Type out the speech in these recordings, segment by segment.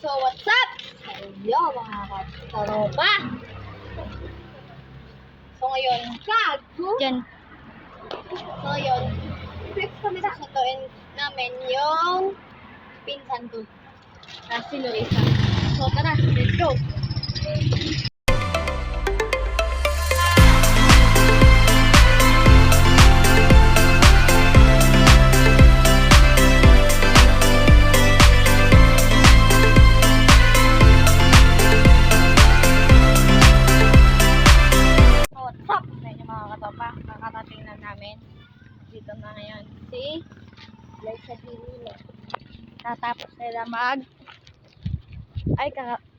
So, what's up? Yo, mga katropa. So, ngayon, Dyan. So, ngayon, flex kami sa sutuin namin yung pinsan ko. Si Luisa. So, tara, let's go. Kakatating na namin. Dito na ngayon si Liza Dino. Tatapos nila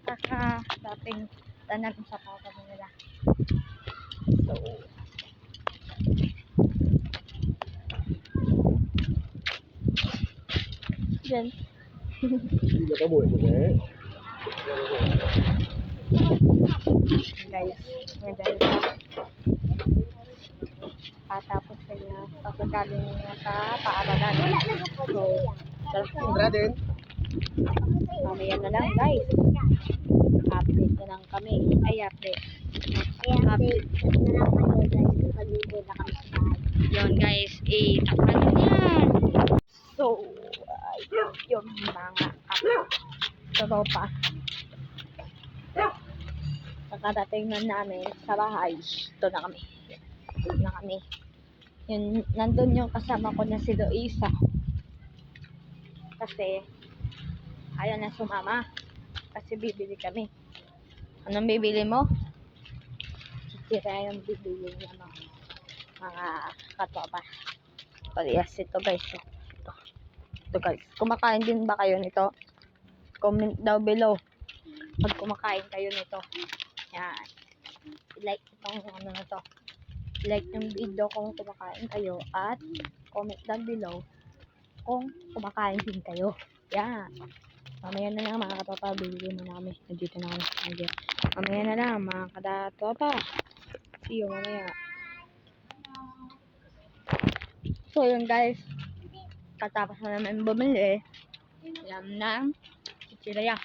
kakatating tanan sa papa nila. So, dyan. Hindi ka buhay mo eh. Guys, ngayon tapos sila pagkagaling nila sa paaralan. So, din. mamaya na lang guys. Update na lang kami. Update na lang kami. Yun guys, itakpan na yan. So, yung mga tropa. Pagkadating na namin sa bahay, ito na kami. Yun, nandun yung kasama ko na si Luisa. Kasi, ayaw na sumama. Kasi bibili kami. Anong bibili mo? Sisira yung bibili niya mga katopa. Parehas ito guys. Ito guys. Kumakain din ba kayo nito? Comment down below. Pag kumakain kayo nito. Yan. I-like itong ano na to. Like yung video kung kumakain kayo at comment down below kung kumakain din kayo. Yan. Mamaya na lang mga katopa, bibili mo namin. Nandito na kami. Mamaya na lang mga katopa. See you mamaya. So yun guys. Katapos na namin bumili. Alam na. Chichiraya.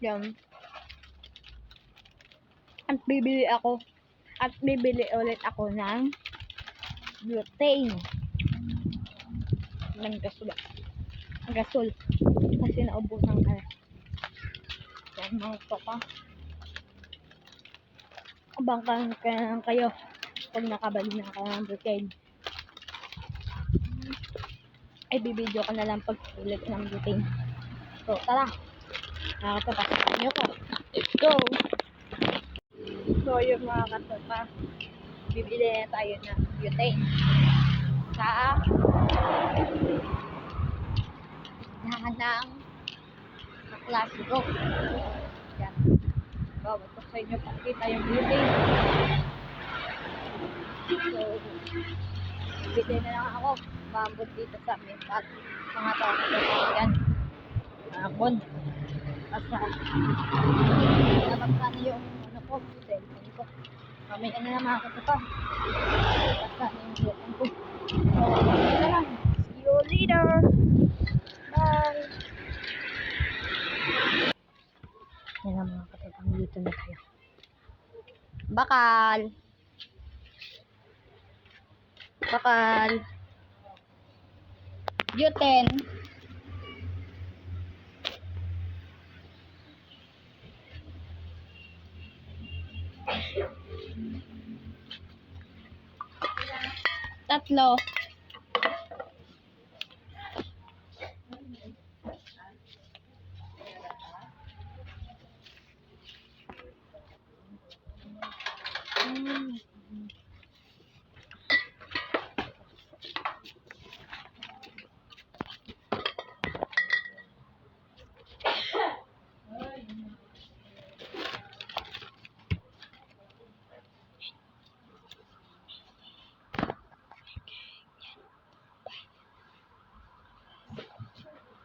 Yan. At bibili ulit ako ng butane ng gasol kasi naubusan ka. Yan mga topa, abangkan kayo pag nakabali na kayo ng butane. Ay bibideo ko na lang pag ulit ng butane. So tara, nakakapasok nyo ko. Let's go. So yung mga katopa, bibili na tayo ng butane sa ng klasiko. Yan. So, ito sa inyo pakita yung butane. So, bibili na lang ako. Maambot dito sa amin. At mga tao yan. Maambot. Basta, nabagsan yung cellphone ko. Mamaya na lang mga katopa. Basta yung cellphone ko. So, yun na lang. See you later. Bye. Yan ang mga katopa. Dito na tayo. Bakal. Butane. Tatlo.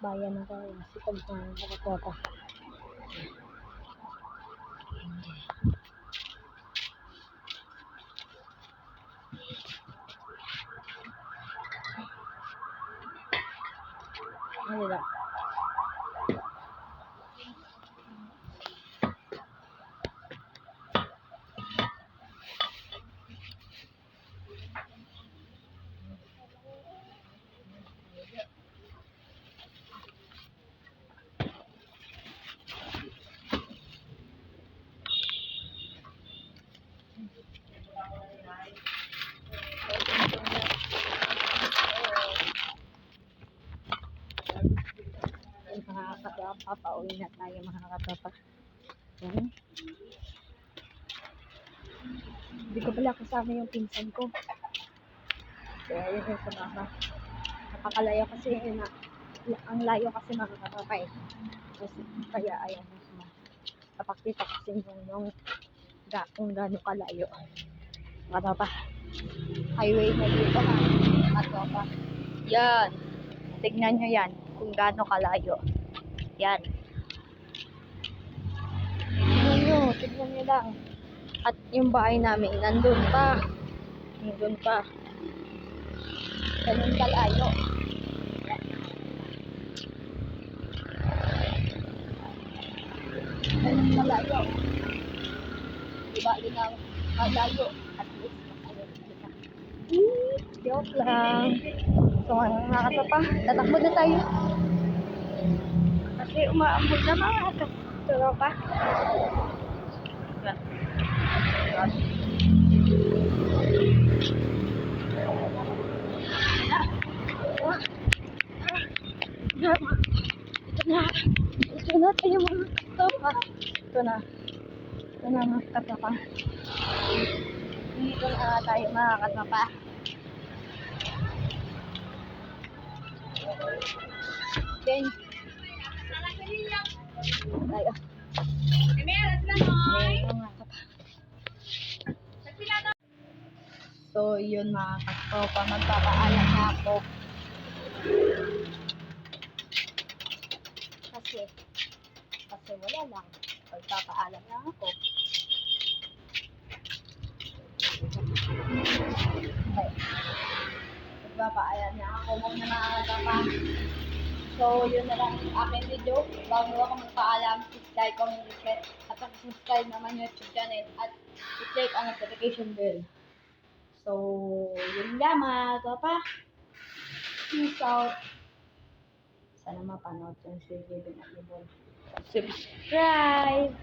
Bayan na tayo. Sipag na nakakota. Ano ba? katopa. Pauwi na tayo mga katopa. Yan. Hindi ko pala kasama yung pinsan ko. Kaya yun yung sumama. Napakalayo kasi ang layo kasi mga katopa eh. Kaya ayan yung sumama. Kapakita kasi yung kung gaano kalayo. Mga katopa. Highway na dito mga katopa. Yan. Tignan nyo yan kung gaano kalayo. Yan. Tignan nyo lang. At yung bahay namin, nandun pa. Nandun pa. Ganun kalayo. Ganun kalayo. Diba yun ang kalayo. At least, ayun kita. Joke lang. So, mga katopa, tatakbo na tayo. Kasi umaambol na mga katopa. Yan. Ito na tayo mga katopa. Ito na mga katopa. Dito na tayo mga katopa. Then, tayo. So, yun mga katopa, magpapaalam na ako. Kasi wala lang. Magpapaalam na ako. Okay. Magpapaalam na ako muna mga katopa. So, yun na lang yung aking video. Bago ako magpaalam, please like, comment, share, at subscribe naman yung YouTube channel at i-click ang notification bell. So, yun nga mga katopa. Peace out. Sana mapanood yung si Kevin at Libon. Subscribe!